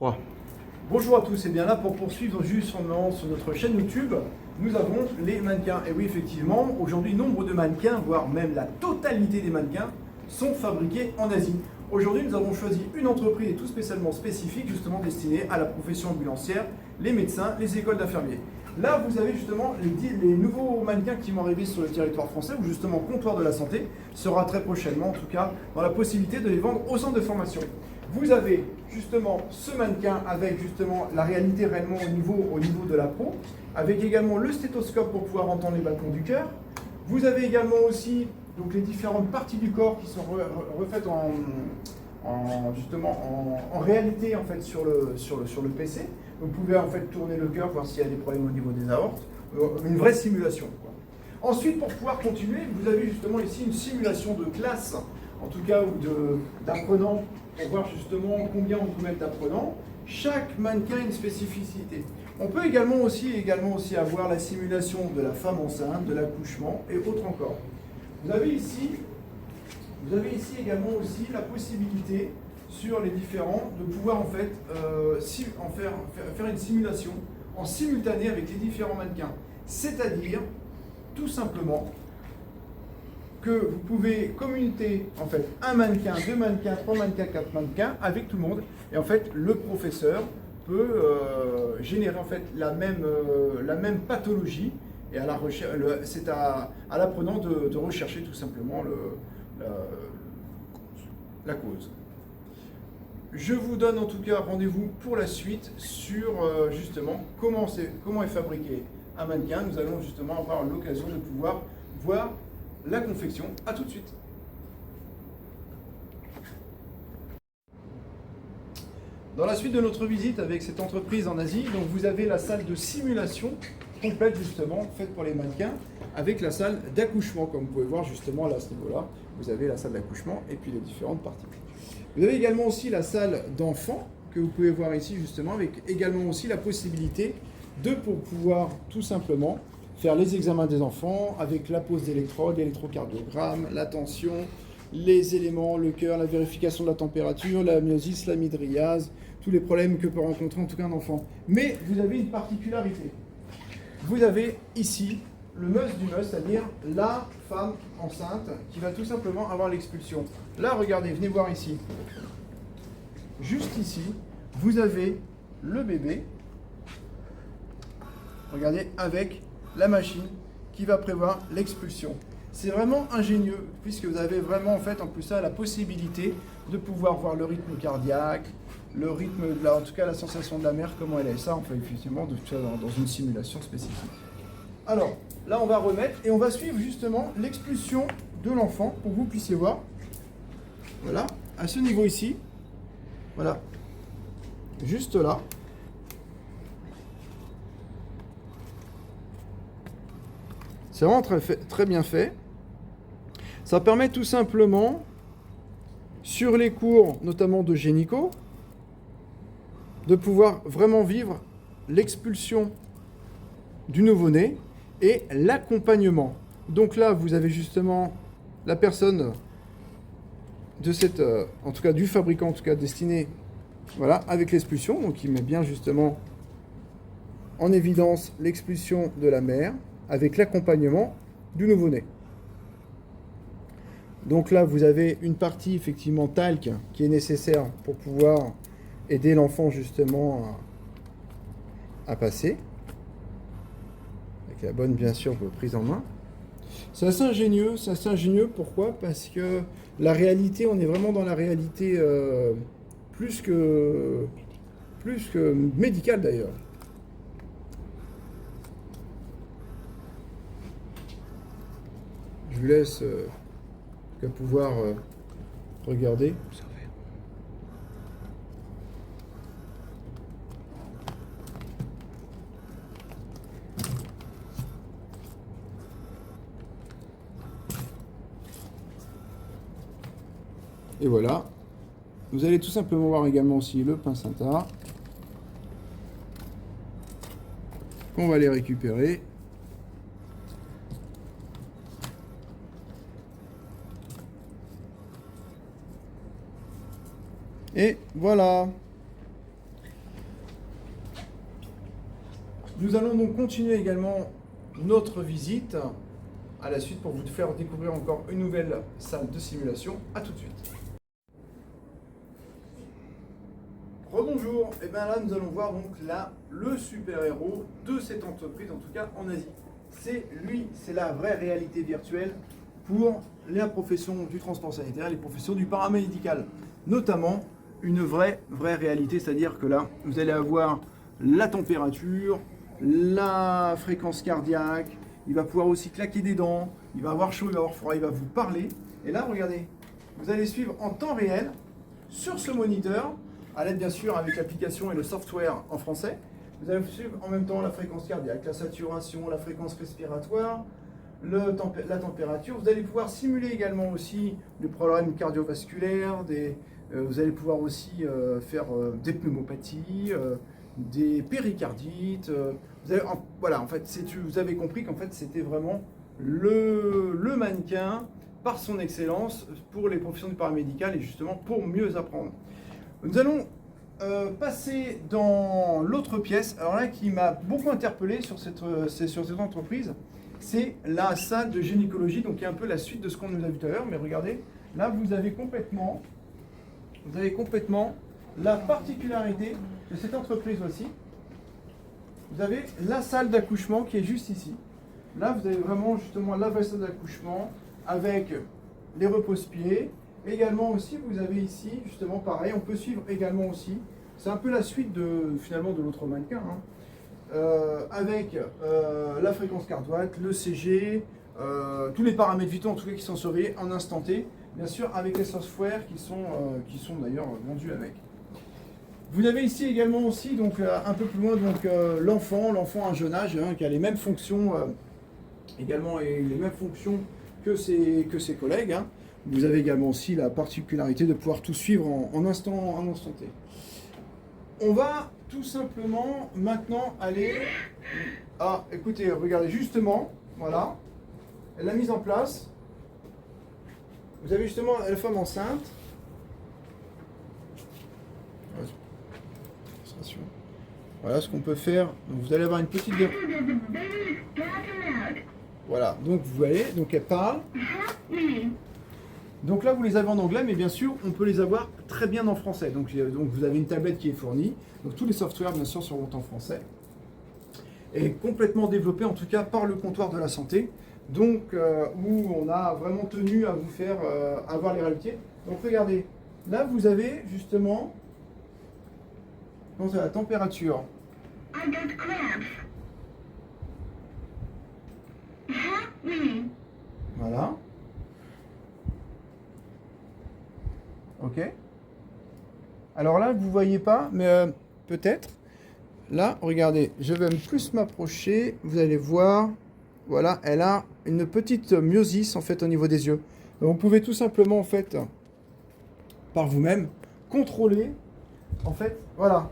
Ouais. Bonjour à tous, et bien là pour poursuivre justement sur notre chaîne YouTube, nous avons les mannequins. Et oui, effectivement, aujourd'hui, nombre de mannequins, voire même la totalité des mannequins, sont fabriqués en Asie. Aujourd'hui, nous avons choisi une entreprise et tout spécialement spécifique, justement destinée à la profession ambulancière, les médecins, les écoles d'infirmiers. Là, vous avez justement les nouveaux mannequins qui vont arriver sur le territoire français, où justement Comptoir de la Santé sera très prochainement, en tout cas, dans la possibilité de les vendre au centre de formation. Vous avez justement ce mannequin avec justement la réalité réellement au niveau de la peau, avec également le stéthoscope pour pouvoir entendre les battements du cœur. Vous avez également aussi donc, les différentes parties du corps qui sont refaites en réalité en fait, sur le PC. Donc, vous pouvez en fait tourner le cœur, voir s'il y a des problèmes au niveau des aortes. Une vraie simulation, quoi. Ensuite, pour pouvoir continuer, vous avez justement ici une simulation de classe, en tout cas, ou d'apprenants, pour voir justement combien on peut mettre d'apprenants. Chaque mannequin a une spécificité. On peut également aussi avoir la simulation de la femme enceinte, de l'accouchement et autres encore. Vous avez ici également aussi la possibilité sur les différents de pouvoir en fait faire une simulation en simultané avec les différents mannequins. C'est-à-dire tout simplement que vous pouvez communiquer en fait un mannequin, deux mannequins, trois mannequins, quatre mannequins avec tout le monde. Et en fait, le professeur peut générer en fait la même pathologie. Et à c'est à l'apprenant de rechercher tout simplement la cause. Je vous donne en tout cas rendez-vous pour la suite sur justement comment est fabriqué un mannequin. Nous allons justement avoir l'occasion de pouvoir voir la confection. À tout de suite. Dans la suite de notre visite avec cette entreprise en Asie, donc vous avez la salle de simulation complète justement faite pour les mannequins avec la salle d'accouchement comme vous pouvez voir justement là à ce niveau-là. Vous avez la salle d'accouchement et puis les différentes parties. Vous avez également aussi la salle d'enfants que vous pouvez voir ici justement avec également aussi la possibilité pour pouvoir tout simplement faire les examens des enfants avec la pose d'électrodes, l'électrocardiogramme, la tension, les éléments, le cœur, la vérification de la température, la myosis, la midriase, tous les problèmes que peut rencontrer en tout cas un enfant. Mais vous avez une particularité. Vous avez ici le must du must, c'est-à-dire la femme enceinte qui va tout simplement avoir l'expulsion. Là, regardez, venez voir ici. Juste ici, vous avez le bébé. Regardez, avec la machine qui va prévoir l'expulsion. C'est vraiment ingénieux, puisque vous avez vraiment en fait en plus ça la possibilité de pouvoir voir le rythme cardiaque, le rythme, en tout cas la sensation de la mère, comment elle est. Ça, on fait effectivement de tout ça dans une simulation spécifique. Alors, là on va remettre et on va suivre justement l'expulsion de l'enfant pour que vous puissiez voir. Voilà, à ce niveau ici. Voilà, juste là. C'est vraiment très bien fait. Ça permet tout simplement, sur les cours notamment de gynéco, de pouvoir vraiment vivre l'expulsion du nouveau-né et l'accompagnement. Donc là, vous avez justement la personne de cette, en tout cas du fabricant, en tout cas destiné, voilà, avec l'expulsion. Donc il met bien justement en évidence l'expulsion de la mère avec l'accompagnement du nouveau-né. Donc là, vous avez une partie effectivement talc qui est nécessaire pour pouvoir aider l'enfant justement à passer. Avec la bonne, bien sûr, prise en main. C'est assez ingénieux, pourquoi? Parce que la réalité, on est vraiment dans la réalité plus que médicale d'ailleurs. Je vous laisse pouvoir regarder. Et voilà. Vous allez tout simplement voir également aussi le pincetta. On va les récupérer. Et voilà. Nous allons donc continuer également notre visite à la suite pour vous faire découvrir encore une nouvelle salle de simulation. A tout de suite. Rebonjour, et bien là nous allons voir donc là le super-héros de cette entreprise, en tout cas en Asie. C'est lui, c'est la vraie réalité virtuelle pour la profession du transport sanitaire, les professions du paramédical. Notamment une vraie réalité, c'est-à-dire que là vous allez avoir la température, la fréquence cardiaque, il va pouvoir aussi claquer des dents, il va avoir chaud, il va avoir froid, il va vous parler. Et là regardez, vous allez suivre en temps réel sur ce moniteur, à l'aide bien sûr avec l'application et le software en français. Vous allez suivre en même temps la fréquence cardiaque, la saturation, la fréquence respiratoire, la température. Vous allez pouvoir simuler également aussi des problèmes cardiovasculaires, vous allez pouvoir aussi faire des pneumopathies, des péricardites. Voilà, en fait, vous avez compris qu'en fait c'était vraiment le mannequin par son excellence pour les professions du paramédical et justement pour mieux apprendre. Nous allons passer dans l'autre pièce, alors là qui m'a beaucoup interpellé sur cette entreprise, c'est la salle de gynécologie, donc qui est un peu la suite de ce qu'on nous a vu tout à l'heure, mais regardez, là vous avez complètement la particularité de cette entreprise aussi. Vous avez la salle d'accouchement qui est juste ici. Là vous avez vraiment justement la vraie salle d'accouchement avec les repose-pieds. Également aussi, vous avez ici, justement pareil, on peut suivre également aussi, c'est un peu la suite finalement de l'autre mannequin, hein, avec la fréquence cardiaque, le CG, tous les paramètres vitaux en tout cas qui sont surveillés en instant T, bien sûr avec les softwares qui sont d'ailleurs vendus avec. Vous avez ici également aussi, donc un peu plus loin, donc l'enfant à un jeune âge, hein, qui a les mêmes fonctions, également et les mêmes fonctions que ses collègues, hein. Vous avez également aussi la particularité de pouvoir tout suivre en instant T. On va tout simplement maintenant aller... Ah, écoutez, regardez, justement, voilà, la mise en place. Vous avez justement la femme enceinte. Voilà ce qu'on peut faire. Donc vous allez avoir une petite... Voilà, donc vous voyez, donc elle parle. Donc là, vous les avez en anglais, mais bien sûr, on peut les avoir très bien en français. Donc vous avez une tablette qui est fournie. Donc tous les softwares, bien sûr, seront en français. Et complètement développé, en tout cas, par le comptoir de la santé. Donc, où on a vraiment tenu à vous faire avoir les réalités. Donc regardez, là, vous avez justement la température. I got cramps. Help me. Voilà. Ok. Alors là, vous ne voyez pas, mais peut-être. Là, regardez, je vais plus m'approcher. Vous allez voir. Voilà, elle a une petite myosis en fait au niveau des yeux. Donc, vous pouvez tout simplement en fait, par vous-même, contrôler. En fait, voilà.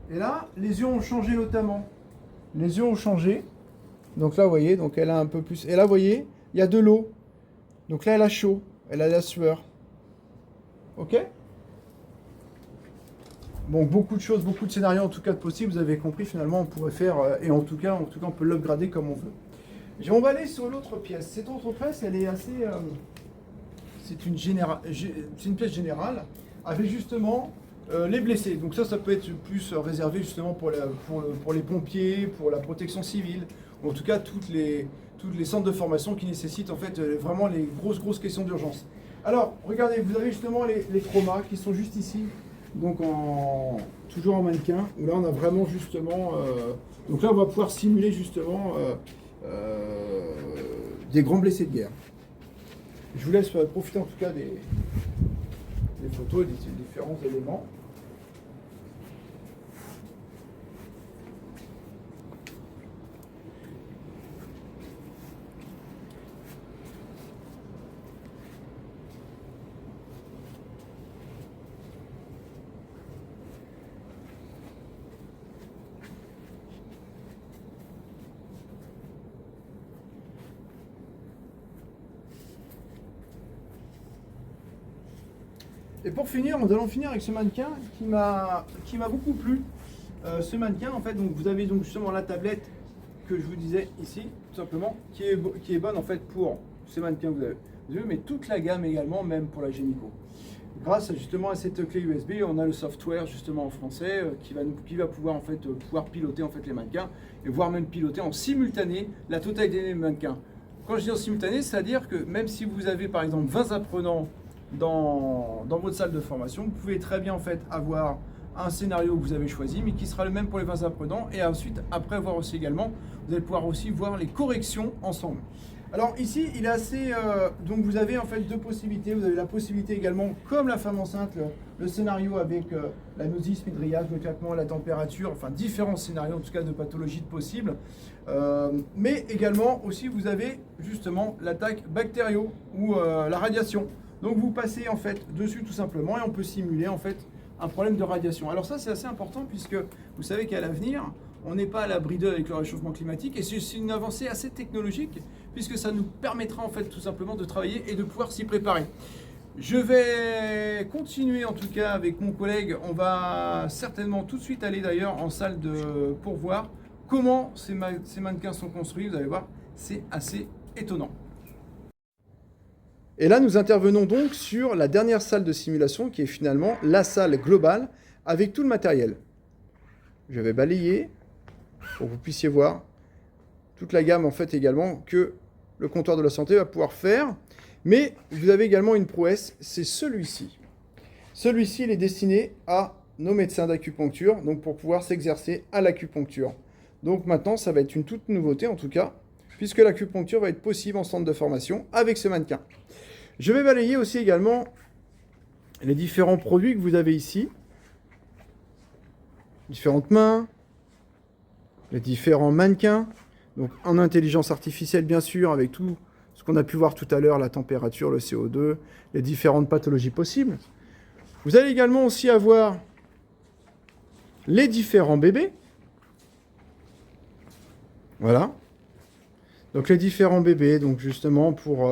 Et là, les yeux ont changé notamment. Les yeux ont changé. Donc là, vous voyez, donc elle a un peu plus. Et là, vous voyez, il y a de l'eau. Donc là, elle a chaud. Elle a la sueur. Ok? Bon, beaucoup de choses, beaucoup de scénarios en tout cas de possibles, vous avez compris, finalement on pourrait faire, et en tout cas on peut l'upgrader comme on veut. Et on va aller sur l'autre pièce. Cette autre pièce, elle est assez... c'est une pièce générale, avec justement les blessés. Donc ça peut être plus réservé justement pour les pompiers, pour la protection civile, ou en tout cas toutes les centres de formation qui nécessitent en fait vraiment les grosses questions d'urgence. Alors, regardez, vous avez justement les traumas qui sont juste ici, donc toujours en mannequin, où là on a vraiment justement... donc là on va pouvoir simuler justement des grands blessés de guerre. Je vous laisse profiter en tout cas des photos et des différents éléments. Et pour finir, nous allons finir avec ce mannequin qui m'a beaucoup plu. ce mannequin, en fait, donc vous avez donc justement la tablette que je vous disais ici, tout simplement, qui est bonne en fait pour ces mannequins que vous avez vu, mais toute la gamme également, même pour la Génico. Grâce justement à cette clé USB, on a le software justement en français qui va pouvoir en fait pouvoir piloter en fait les mannequins et voire même piloter en simultané la totalité des mannequins. Quand je dis en simultané, c'est-à-dire que même si vous avez par exemple 20 apprenants dans votre salle de formation, vous pouvez très bien en fait avoir un scénario que vous avez choisi, mais qui sera le même pour les 20 apprenants. Et ensuite, après voir aussi également, vous allez pouvoir aussi voir les corrections ensemble. Alors ici, il est assez... donc vous avez en fait deux possibilités. Vous avez la possibilité également, comme la femme enceinte, le scénario avec la nausée, midriage, le claquement, la température, enfin différents scénarios en tout cas de pathologies possibles. Mais également aussi, vous avez justement l'attaque bactério ou la radiation. Donc vous passez en fait dessus tout simplement et on peut simuler en fait un problème de radiation. Alors ça c'est assez important puisque vous savez qu'à l'avenir, on n'est pas à l'abri d'eux avec le réchauffement climatique et c'est une avancée assez technologique puisque ça nous permettra en fait tout simplement de travailler et de pouvoir s'y préparer. Je vais continuer en tout cas avec mon collègue. On va certainement tout de suite aller d'ailleurs en salle pour voir comment ces mannequins sont construits. Vous allez voir, c'est assez étonnant. Et là, nous intervenons donc sur la dernière salle de simulation qui est finalement la salle globale avec tout le matériel. Je vais balayer pour que vous puissiez voir toute la gamme en fait également que le comptoir de la santé va pouvoir faire. Mais vous avez également une prouesse, c'est celui-ci. Celui-ci, il est destiné à nos médecins d'acupuncture, donc pour pouvoir s'exercer à l'acupuncture. Donc maintenant, ça va être une toute nouveauté en tout cas, puisque l'acupuncture va être possible en centre de formation avec ce mannequin. Je vais balayer aussi également les différents produits que vous avez ici. Différentes mains, les différents mannequins, donc en intelligence artificielle bien sûr, avec tout ce qu'on a pu voir tout à l'heure, la température, le CO2, les différentes pathologies possibles. Vous allez également aussi avoir les différents bébés. Voilà. Donc les différents bébés, donc justement pour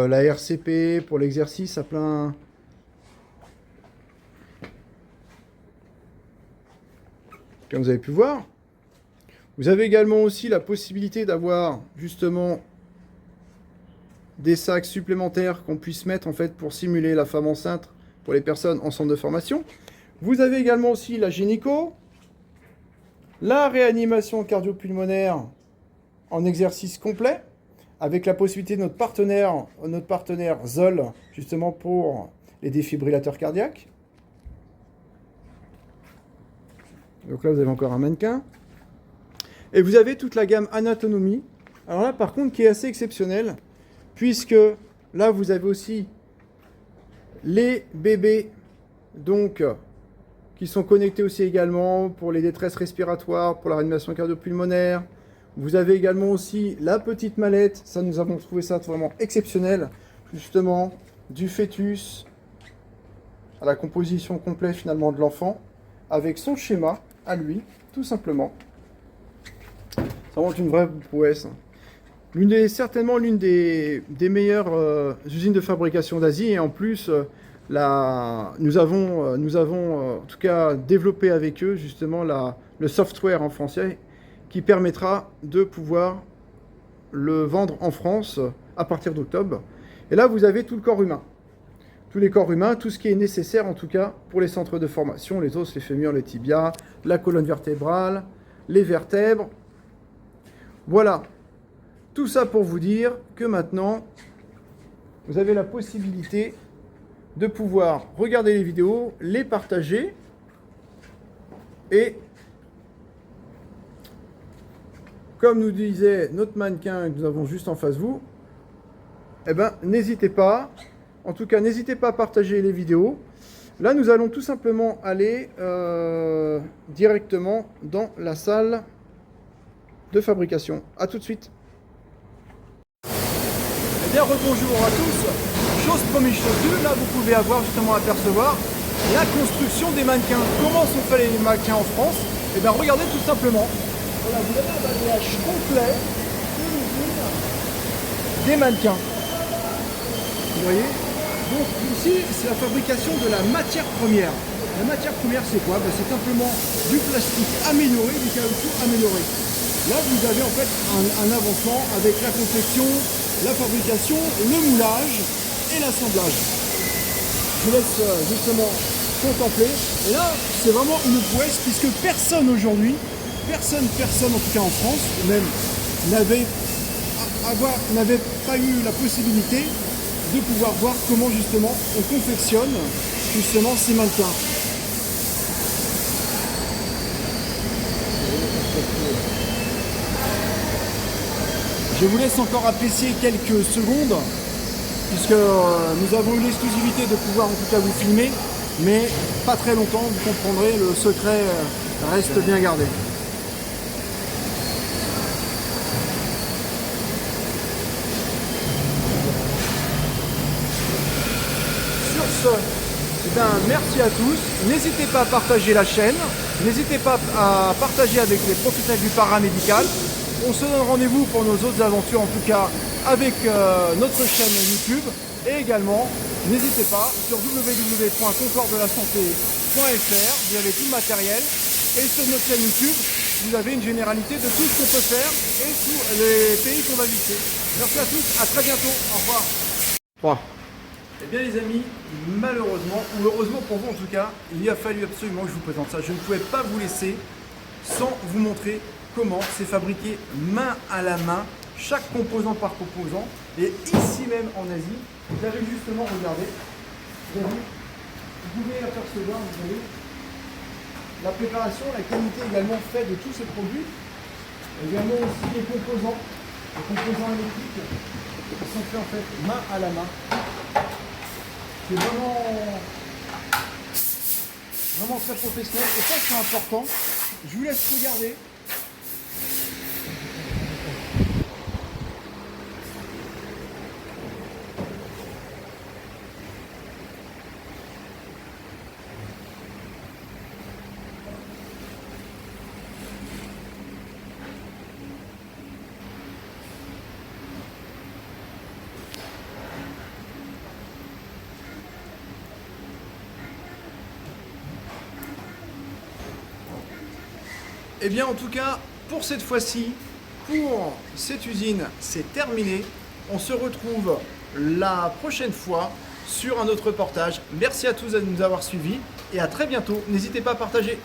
la RCP, pour l'exercice à plein... Comme vous avez pu voir. Vous avez également aussi la possibilité d'avoir justement des sacs supplémentaires qu'on puisse mettre en fait pour simuler la femme enceinte pour les personnes en centre de formation. Vous avez également aussi la gynéco, la réanimation cardio-pulmonaire en exercice complet, avec la possibilité de notre partenaire Zoll, justement pour les défibrillateurs cardiaques. Donc là, vous avez encore un mannequin. Et vous avez toute la gamme anatomie. Alors là, par contre, qui est assez exceptionnelle, puisque là, vous avez aussi les bébés, donc, qui sont connectés aussi également pour les détresses respiratoires, pour la réanimation cardio-pulmonaire. Vous avez également aussi la petite mallette. Ça, nous avons trouvé ça vraiment exceptionnel, justement, du fœtus à la composition complète finalement de l'enfant, avec son schéma à lui, tout simplement. Ça vraiment une vraie prouesse. Certainement l'une des meilleures usines de fabrication d'Asie. Et en plus, nous avons en tout cas développé avec eux justement le software en français qui permettra de pouvoir le vendre en France à partir d'octobre. Et là, vous avez tout le corps humain. Tous les corps humains, tout ce qui est nécessaire en tout cas pour les centres de formation, les os, les fémurs, les tibias, la colonne vertébrale, les vertèbres. Voilà, tout ça pour vous dire que maintenant, vous avez la possibilité de pouvoir regarder les vidéos, les partager et, comme nous disait notre mannequin que nous avons juste en face de vous, eh ben, n'hésitez pas. En tout cas, n'hésitez pas à partager les vidéos. Là, nous allons tout simplement aller directement dans la salle de fabrication. A tout de suite. Eh bien, rebonjour à tous. Chose promise, chose due. Là, vous pouvez justement apercevoir la construction des mannequins. Comment sont faits les mannequins en France? Eh bien, regardez tout simplement. Voilà, vous avez un balayage complet de l'usine des mannequins. Vous voyez? Donc ici, c'est la fabrication de la matière première. La matière première, c'est quoi? C'est simplement du plastique amélioré, du caoutchouc amélioré. Là, vous avez en fait un avancement avec la confection, la fabrication, le moulage et l'assemblage. Je vous laisse justement contempler. Et là, c'est vraiment une prouesse puisque personne aujourd'hui, personne en tout cas en France, même n'avait pas eu la possibilité de pouvoir voir comment justement on confectionne justement ces mannequins. Je vous laisse encore apprécier quelques secondes puisque nous avons eu l'exclusivité de pouvoir en tout cas vous filmer, mais pas très longtemps, vous comprendrez, le secret reste bien gardé. Sur ce, eh bien, merci à tous, n'hésitez pas à partager la chaîne, n'hésitez pas à partager avec les professionnels du paramédical. On se donne rendez-vous pour nos autres aventures, en tout cas avec notre chaîne YouTube. Et également, n'hésitez pas, sur www.concordsdelasanté.fr, vous avez tout le matériel. Et sur notre chaîne YouTube, vous avez une généralité de tout ce qu'on peut faire et tous les pays qu'on va visiter. Merci à tous, à très bientôt, au revoir. Bon. Eh bien les amis, malheureusement, ou heureusement pour vous en tout cas, il a fallu absolument que je vous présente ça. Je ne pouvais pas vous laisser sans vous montrer comment c'est fabriqué main à la main, chaque composant par composant. Et ici même en Asie, vous avez justement, regardez, vous pouvez apercevoir, vous voyez, la préparation, la qualité également faite de tous ces produits. Également aussi les composants électriques qui sont faits en fait main à la main. C'est vraiment très professionnel et ça c'est important. Je vous laisse regarder. Et bien en tout cas, pour cette fois-ci, pour cette usine, c'est terminé. On se retrouve la prochaine fois sur un autre reportage. Merci à tous de nous avoir suivis et à très bientôt. N'hésitez pas à partager.